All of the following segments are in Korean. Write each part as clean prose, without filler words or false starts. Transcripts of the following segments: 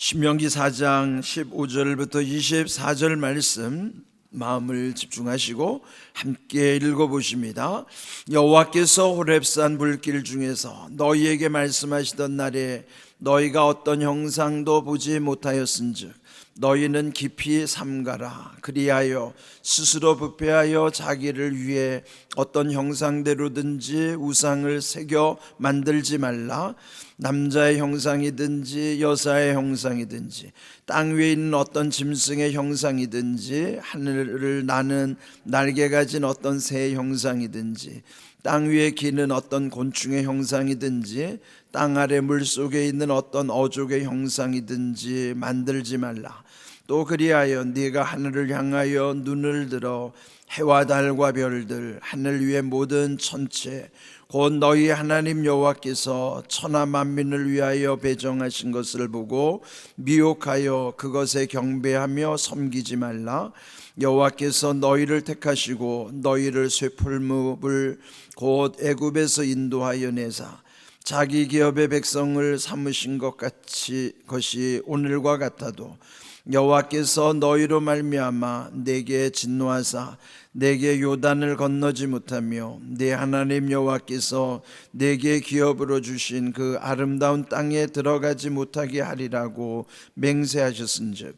신명기 4장 15절부터 24절 말씀 마음을 집중하시고 함께 읽어보십니다. 여호와께서 호렙산 불길 중에서 너희에게 말씀하시던 날에 너희가 어떤 형상도 보지 못하였은즉 너희는 깊이 삼가라. 그리하여 스스로 부패하여 자기를 위해 어떤 형상대로든지 우상을 새겨 만들지 말라. 남자의 형상이든지 여자의 형상이든지 땅 위에 있는 어떤 짐승의 형상이든지 하늘을 나는 날개 가진 어떤 새의 형상이든지 땅 위에 기는 어떤 곤충의 형상이든지 땅 아래 물속에 있는 어떤 어족의 형상이든지 만들지 말라. 또 그리하여 네가 하늘을 향하여 눈을 들어 해와 달과 별들 하늘 위의 모든 천체 곧 너희 하나님 여호와께서 천하 만민을 위하여 배정하신 것을 보고 미혹하여 그것에 경배하며 섬기지 말라. 여호와께서 너희를 택하시고 너희를 쇠풀무불 곧 애굽에서 인도하여 내사 자기 기업의 백성을 삼으신 것이 오늘과 같아도 여호와께서 너희로 말미암아 내게 진노하사 내게 요단을 건너지 못하며 내 하나님 여호와께서 내게 기업으로 주신 그 아름다운 땅에 들어가지 못하게 하리라고 맹세하셨은즉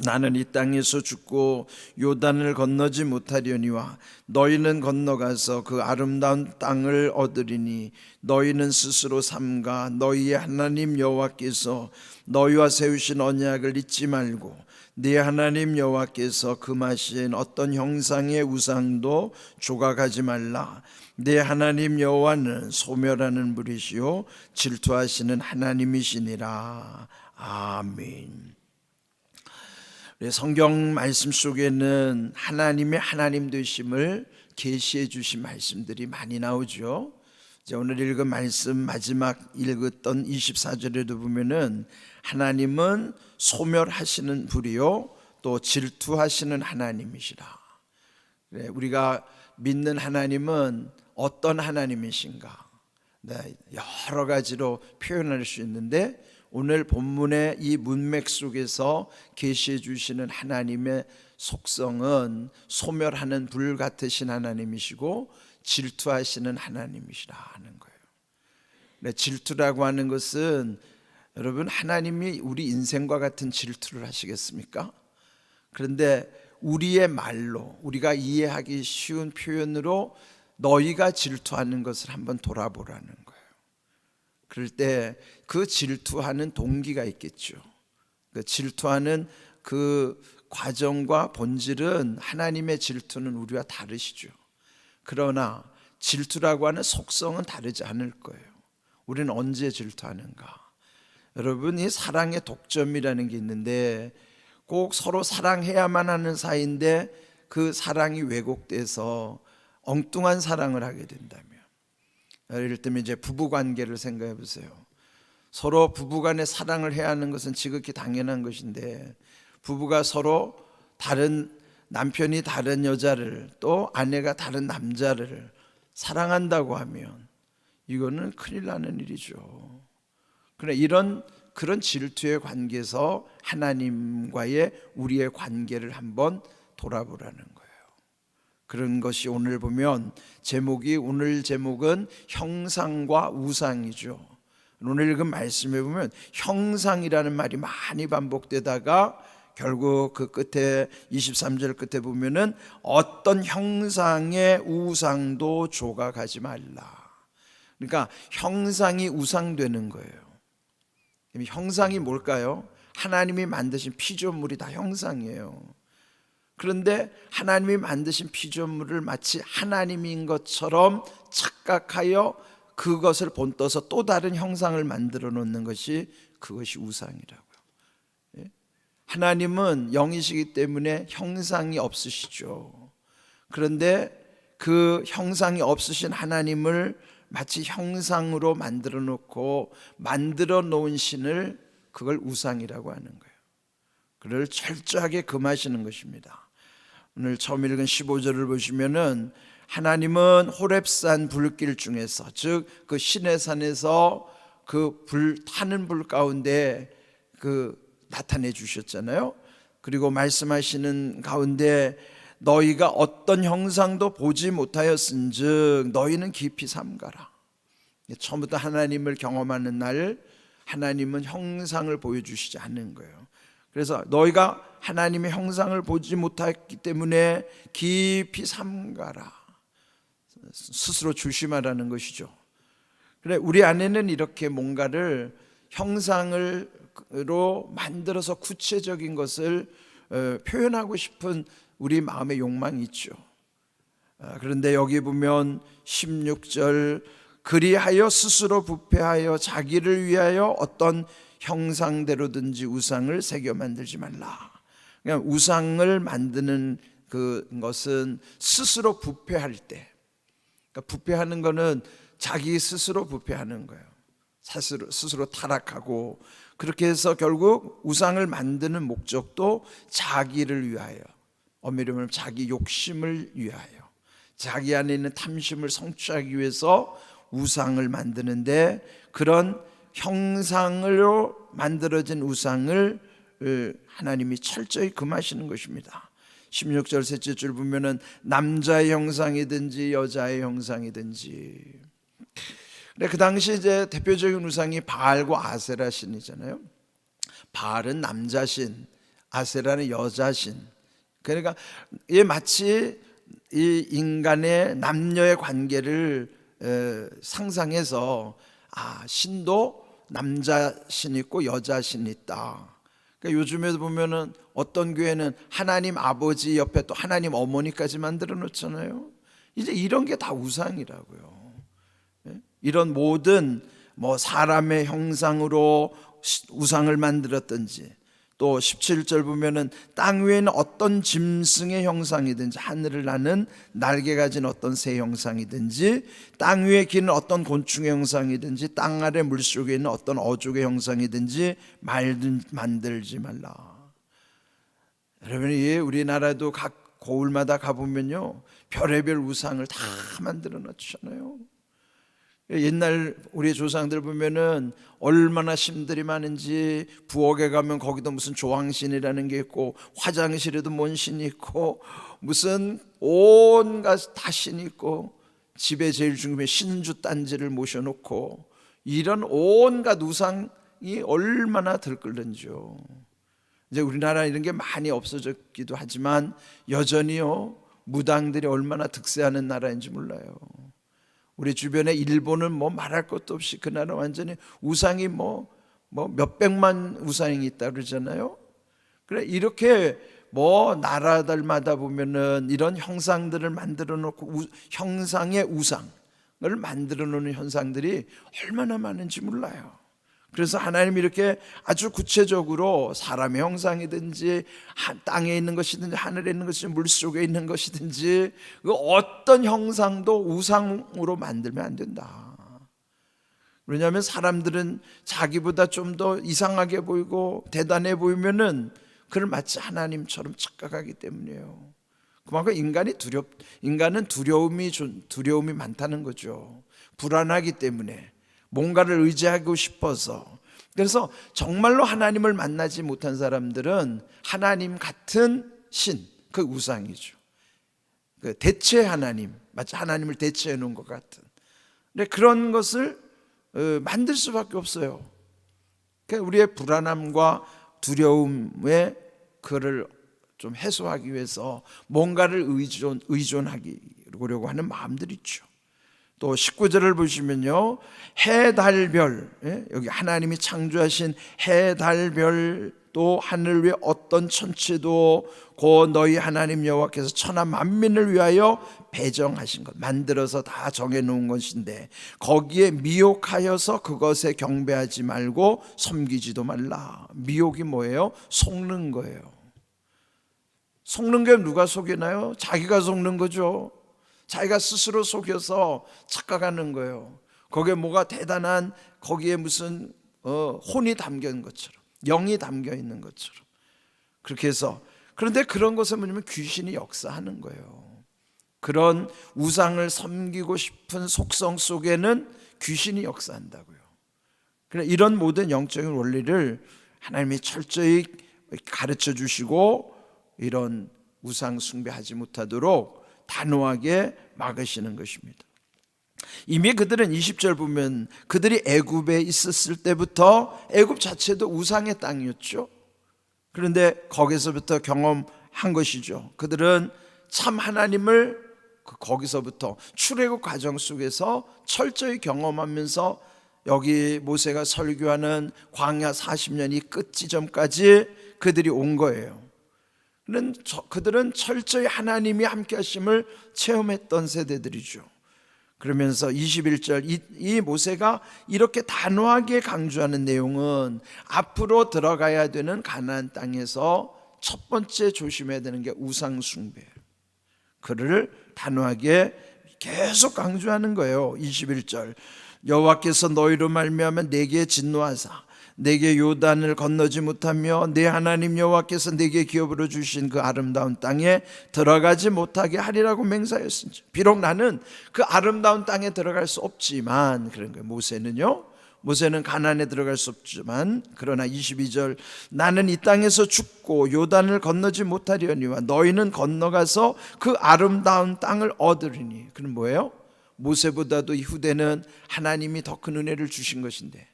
나는 이 땅에서 죽고 요단을 건너지 못하려니와 너희는 건너가서 그 아름다운 땅을 얻으리니 너희는 스스로 삼가 너희의 하나님 여호와께서 너희와 세우신 언약을 잊지 말고 네 하나님 여호와께서 금하신 어떤 형상의 우상도 조각하지 말라. 네 하나님 여호와는 소멸하는 분이시요 질투하시는 하나님이시니라. 아멘. 성경 말씀 속에는 하나님의 하나님 되심을 계시해 주신 말씀들이 많이 나오죠. 오늘 읽은 말씀 마지막 읽었던 24절에도 보면은 하나님은 소멸하시는 불이요 또 질투하시는 하나님이시라. 우리가 믿는 하나님은 어떤 하나님이신가? 여러 가지로 표현할 수 있는데 오늘 본문의 이 문맥 속에서 계시해 주시는 하나님의 속성은 소멸하는 불 같으신 하나님이시고 질투하시는 하나님이시라 하는 거예요. 질투라고 하는 것은 여러분 하나님이 우리 인생과 같은 질투를 하시겠습니까? 그런데 우리의 말로 우리가 이해하기 쉬운 표현으로 너희가 질투하는 것을 한번 돌아보라는 거예요. 그럴 때 그 질투하는 동기가 있겠죠. 그 질투하는 그 과정과 본질은 하나님의 질투는 우리와 다르시죠. 그러나 질투라고 하는 속성은 다르지 않을 거예요. 우리는 언제 질투하는가? 여러분, 이 사랑의 독점이라는 게 있는데 꼭 서로 사랑해야만 하는 사이인데 그 사랑이 왜곡돼서 엉뚱한 사랑을 하게 된다면, 예를 들면 이제 부부 관계를 생각해 보세요. 서로 부부간에 사랑을 해야 하는 것은 지극히 당연한 것인데 부부가 서로 다른 남편이 다른 여자를 또 아내가 다른 남자를 사랑한다고 하면 이거는 큰일 나는 일이죠. 그러나 그런 질투의 관계에서 하나님과의 우리의 관계를 한번 돌아보라는 거예요. 그런 것이 오늘 보면 오늘 제목은 형상과 우상이죠. 오늘 읽은 말씀에 보면 형상이라는 말이 많이 반복되다가 결국 그 끝에 23절 끝에 보면은 어떤 형상의 우상도 조각하지 말라. 그러니까 형상이 우상되는 거예요. 형상이 뭘까요? 하나님이 만드신 피조물이 다 형상이에요. 그런데 하나님이 만드신 피조물을 마치 하나님인 것처럼 착각하여 그것을 본떠서 또 다른 형상을 만들어 놓는 것이 그것이 우상이라고요. 하나님은 영이시기 때문에 형상이 없으시죠. 그런데 그 형상이 없으신 하나님을 마치 형상으로 만들어 놓고 만들어 놓은 신을 그걸 우상이라고 하는 거예요. 그를 철저하게 금하시는 것입니다. 오늘 처음 읽은 15절을 보시면은 하나님은 호렙산 불길 중에서 즉 그 시내산에서 그 불 타는 불 가운데 그 나타내 주셨잖아요. 그리고 말씀하시는 가운데 너희가 어떤 형상도 보지 못하였은즉 너희는 깊이 삼가라. 처음부터 하나님을 경험하는 날 하나님은 형상을 보여주시지 않는 거예요. 그래서 너희가 하나님의 형상을 보지 못했기 때문에 깊이 삼가라. 스스로 조심하라는 것이죠. 그래, 우리 안에는 이렇게 뭔가를 형상으로 만들어서 구체적인 것을 표현하고 싶은 우리 마음의 욕망이 있죠. 그런데 여기 보면 16절 그리하여 스스로 부패하여 자기를 위하여 어떤 형상대로든지 우상을 새겨 만들지 말라. 그냥 우상을 만드는 그것은 스스로 부패할 때, 그러니까 부패하는 것은 자기 스스로 부패하는 거예요. 스스로 타락하고, 그렇게 해서 결국 우상을 만드는 목적도 자기를 위하여, 엄밀히 말하면 자기 욕심을 위하여, 자기 안에 있는 탐심을 성취하기 위해서 우상을 만드는데, 그런 형상으로 만들어진 우상을 하나님이 철저히 금하시는 것입니다. 16절 셋째 줄 보면은 남자의 형상이든지 여자의 형상이든지. 근데 그 당시 이제 대표적인 우상이 바알과 아세라 신이잖아요. 바알은 남자신, 아세라는 여자신. 그러니까 이게 마치 이 인간의 남녀의 관계를 상상해서 신도 남자 신 있고 여자 신 있다. 그러니까 요즘에도 보면은 어떤 교회는 하나님 아버지 옆에 또 하나님 어머니까지 만들어 놓잖아요. 이제 이런 게 다 우상이라고요. 이런 모든 사람의 형상으로 우상을 만들었든지, 또 17절 보면은 땅 위에는 어떤 짐승의 형상이든지, 하늘을 나는 날개 가진 어떤 새 형상이든지, 땅 위에 기는 어떤 곤충의 형상이든지, 땅 아래 물속에 있는 어떤 어족의 형상이든지 만들지 말라. 여러분, 우리나라도 각 고을마다 가보면요, 별의별 우상을 다 만들어 놨잖아요. 옛날 우리 조상들 보면은 얼마나 신들이 많은지, 부엌에 가면 거기도 무슨 조항신이라는 게 있고, 화장실에도 뭔 신이 있고, 무슨 온갖 다 신이 있고, 집에 제일 중요한 신주 딴지를 모셔놓고, 이런 온갖 우상이 얼마나 들끓는지요. 이제 우리나라 이런 게 많이 없어졌기도 하지만 여전히요, 무당들이 얼마나 득세하는 나라인지 몰라요. 우리 주변에 일본은 말할 것도 없이 그 나라 완전히 우상이 몇백만 우상이 있다 그러잖아요. 그래, 이렇게 나라들마다 보면은 이런 형상들을 만들어 놓고, 형상의 우상을 만들어 놓는 현상들이 얼마나 많은지 몰라요. 그래서 하나님이 이렇게 아주 구체적으로 사람의 형상이든지, 땅에 있는 것이든지, 하늘에 있는 것이든지, 물속에 있는 것이든지, 그 어떤 형상도 우상으로 만들면 안 된다. 왜냐하면 사람들은 자기보다 좀 더 이상하게 보이고 대단해 보이면은 그걸 마치 하나님처럼 착각하기 때문이에요. 그만큼 인간은 두려움이 많다는 거죠. 불안하기 때문에, 뭔가를 의지하고 싶어서. 그래서 정말로 하나님을 만나지 못한 사람들은 하나님 같은 신, 그 우상이죠. 그 대체 하나님, 마치 하나님을 대체해 놓은 것 같은. 근데 그런 것을 만들 수밖에 없어요. 그러니까 우리의 불안함과 두려움에 그를 좀 해소하기 위해서 뭔가를 의존하려고 하는 마음들이 있죠. 또 19절을 보시면요, 해, 달, 별, 여기 하나님이 창조하신 해, 달, 별, 또 하늘 위에 어떤 천체도 곧 너희 하나님 여호와께서 천하 만민을 위하여 배정하신 것, 만들어서 다 정해놓은 것인데 거기에 미혹하여서 그것에 경배하지 말고 섬기지도 말라. 미혹이 뭐예요? 속는 거예요. 속는 게 누가 속이나요? 자기가 속는 거죠. 자기가 스스로 속여서 착각하는 거예요. 거기에 뭐가 대단한, 거기에 무슨 혼이 담겨 있는 것처럼, 영이 담겨 있는 것처럼, 그렇게 해서. 그런데 그런 것은 뭐냐면 귀신이 역사하는 거예요. 그런 우상을 섬기고 싶은 속성 속에는 귀신이 역사한다고요. 그래, 이런 모든 영적인 원리를 하나님이 철저히 가르쳐 주시고 이런 우상 숭배하지 못하도록 단호하게 막으시는 것입니다. 이미 그들은 20절 보면 그들이 애굽에 있었을 때부터 애굽 자체도 우상의 땅이었죠. 그런데 거기서부터 경험한 것이죠. 그들은 참 하나님을 거기서부터 출애굽 과정 속에서 철저히 경험하면서 여기 모세가 설교하는 광야 40년이 끝 지점까지 그들이 온 거예요. 그들은 철저히 하나님이 함께 하심을 체험했던 세대들이죠. 그러면서 21절 이 모세가 이렇게 단호하게 강조하는 내용은 앞으로 들어가야 되는 가나안 땅에서 첫 번째 조심해야 되는 게 우상 숭배예요. 그를 단호하게 계속 강조하는 거예요. 21절 여호와께서 너희로 말미암아 내게 진노하사 내게 요단을 건너지 못하며 내 하나님 여호와께서 내게 기업으로 주신 그 아름다운 땅에 들어가지 못하게 하리라고 맹세하였으니 비록 나는 그 아름다운 땅에 들어갈 수 없지만 그런 거예요. 모세는 가나안에 들어갈 수 없지만 그러나 22절 나는 이 땅에서 죽고 요단을 건너지 못하려니와 너희는 건너가서 그 아름다운 땅을 얻으리니. 그는 뭐예요? 모세보다도 이 후대는 하나님이 더 큰 은혜를 주신 것인데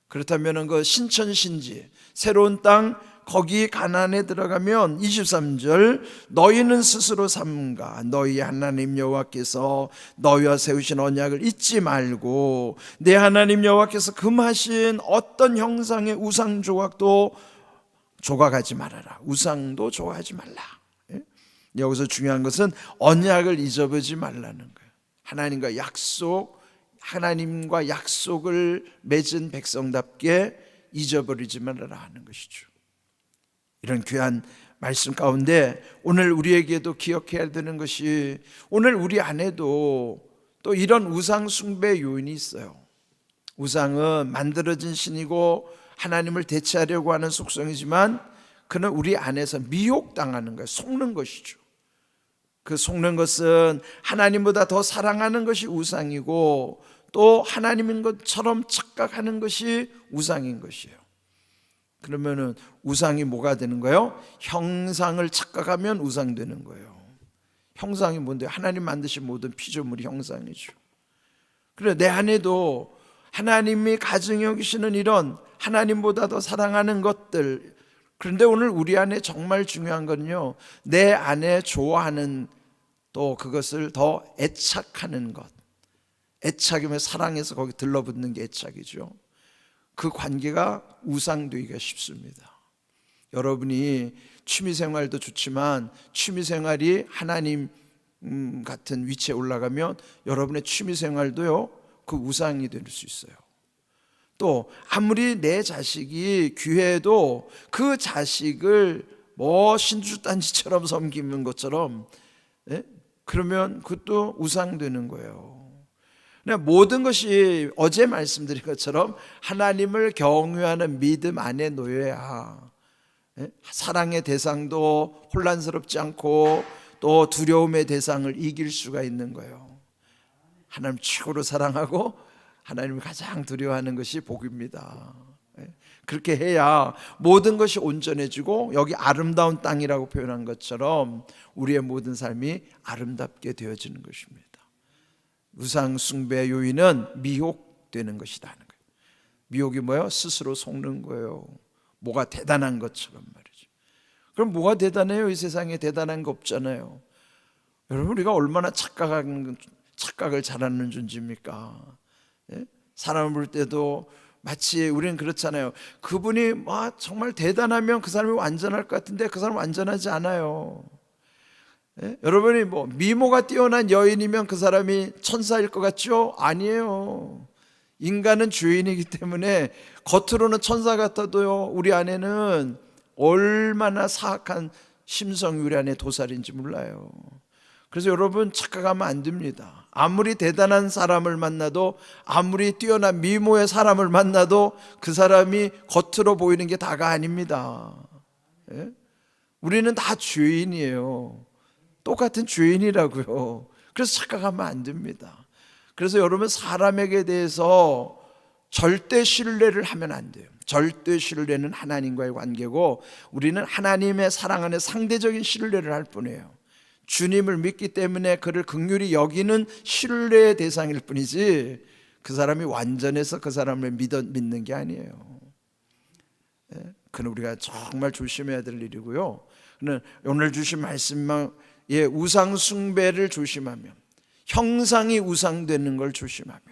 그렇다면 그 신천신지 새로운 땅 거기 가나안에 들어가면 23절 너희는 스스로 삼가 너희 하나님 여호와께서 너희와 세우신 언약을 잊지 말고 내 하나님 여호와께서 금하신 어떤 형상의 우상 조각도 조각하지 말아라. 우상도 조각하지 말라. 여기서 중요한 것은 언약을 잊어버리지 말라는 거예요. 하나님과 약속을 맺은 백성답게 잊어버리지 말아라 하는 것이죠. 이런 귀한 말씀 가운데 오늘 우리에게도 기억해야 되는 것이 오늘 우리 안에도 또 이런 우상 숭배 요인이 있어요. 우상은 만들어진 신이고 하나님을 대체하려고 하는 속성이지만 그는 우리 안에서 미혹당하는 거예요. 속는 것이죠. 그 속는 것은 하나님보다 더 사랑하는 것이 우상이고 또 하나님인 것처럼 착각하는 것이 우상인 것이에요. 그러면은 우상이 뭐가 되는 거예요? 형상을 착각하면 우상 되는 거예요. 형상이 뭔데? 하나님 만드신 모든 피조물이 형상이죠. 그래 내 안에도 하나님이 가증히 여기시는 이런 하나님보다 더 사랑하는 것들. 그런데 오늘 우리 안에 정말 중요한 건요, 내 안에 좋아하는 또 그것을 더 애착하는 것. 애착이면 사랑해서 거기 들러붙는 게 애착이죠. 그 관계가 우상되기가 쉽습니다. 여러분이 취미생활도 좋지만 취미생활이 하나님 같은 위치에 올라가면 여러분의 취미생활도요 그 우상이 될 수 있어요. 또 아무리 내 자식이 귀해도 그 자식을 뭐 신주단지처럼 섬기는 것처럼 그러면 그것도 우상되는 거예요. 모든 것이 어제 말씀드린 것처럼 하나님을 경외하는 믿음 안에 놓여야 사랑의 대상도 혼란스럽지 않고 또 두려움의 대상을 이길 수가 있는 거예요. 하나님 최고로 사랑하고 하나님을 가장 두려워하는 것이 복입니다. 그렇게 해야 모든 것이 온전해지고 여기 아름다운 땅이라고 표현한 것처럼 우리의 모든 삶이 아름답게 되어지는 것입니다. 우상 숭배 요인은 미혹되는 것이다 하는 거예요. 미혹이 뭐예요? 스스로 속는 거예요. 뭐가 대단한 것처럼 말이죠. 그럼 뭐가 대단해요? 이 세상에 대단한 거 없잖아요. 여러분 우리가 얼마나 착각을 잘하는 존재입니까? 사람을 볼 때도 마치 우리는 그렇잖아요. 그분이 정말 대단하면 그 사람이 완전할 것 같은데 그 사람은 완전하지 않아요. 여러분이 미모가 뛰어난 여인이면 그 사람이 천사일 것 같죠? 아니에요. 인간은 죄인이기 때문에 겉으로는 천사 같아도요 우리 안에는 얼마나 사악한 심성이 우리 안에 도살인지 몰라요. 그래서 여러분 착각하면 안 됩니다. 아무리 대단한 사람을 만나도 아무리 뛰어난 미모의 사람을 만나도 그 사람이 겉으로 보이는 게 다가 아닙니다. 우리는 다 죄인이에요. 똑같은 죄인이라고요. 그래서 착각하면 안 됩니다. 그래서 여러분 사람에게 대해서 절대 신뢰를 하면 안 돼요. 절대 신뢰는 하나님과의 관계고 우리는 하나님의 사랑 안에 상대적인 신뢰를 할 뿐이에요. 주님을 믿기 때문에 그를 긍휼히 여기는 신뢰의 대상일 뿐이지 그 사람이 완전해서 그 사람을 믿는 게 아니에요. 그는 우리가 정말 조심해야 될 일이고요. 그는 오늘 주신 말씀에 우상 숭배를 조심하면, 형상이 우상되는 걸 조심하면,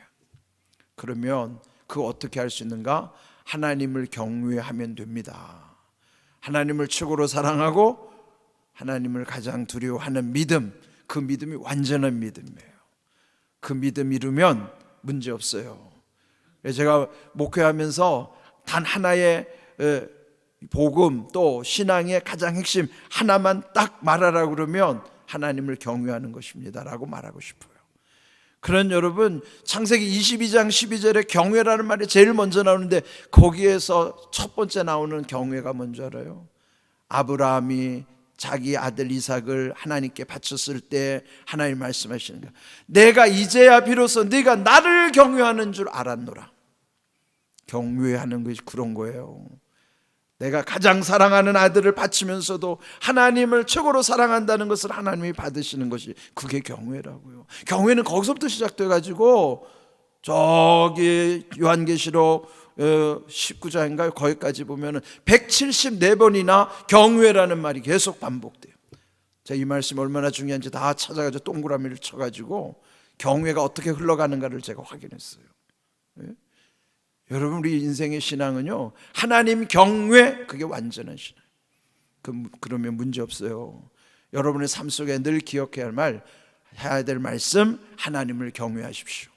그러면 그 어떻게 할 수 있는가? 하나님을 경외하면 됩니다. 하나님을 최고로 사랑하고 하나님을 가장 두려워하는 믿음, 그 믿음이 완전한 믿음이에요. 그 믿음 이루면 문제 없어요. 제가 목회하면서 단 하나의 복음 또 신앙의 가장 핵심 하나만 딱 말하라고 그러면 하나님을 경외하는 것입니다 라고 말하고 싶어요. 그런 여러분, 창세기 22장 12절에 경외라는 말이 제일 먼저 나오는데 거기에서 첫 번째 나오는 경외가 뭔지 알아요? 아브라함이 자기 아들 이삭을 하나님께 바쳤을 때 하나님 말씀하시는 거예요. 내가 이제야 비로소 네가 나를 경외하는 줄 알았노라. 경외하는 것이 그런 거예요. 내가 가장 사랑하는 아들을 바치면서도 하나님을 최고로 사랑한다는 것을 하나님이 받으시는 것이 그게 경외라고요. 경외는 거기서부터 시작돼가지고 저기 요한계시록 19장인가요? 거기까지 보면 174번이나 경외라는 말이 계속 반복돼요. 제가 이 말씀이 얼마나 중요한지 다 찾아가지고 동그라미를 쳐가지고 경외가 어떻게 흘러가는가를 제가 확인했어요. 여러분, 우리 인생의 신앙은요, 하나님 경외, 그게 완전한 신앙. 그러면 문제 없어요. 여러분의 삶 속에 늘 기억해야 할 말, 해야 될 말씀, 하나님을 경외하십시오.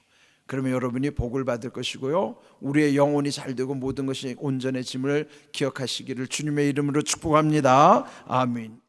그러면 여러분이 복을 받을 것이고요, 우리의 영혼이 잘 되고 모든 것이 온전해짐을 기억하시기를 주님의 이름으로 축복합니다. 아멘.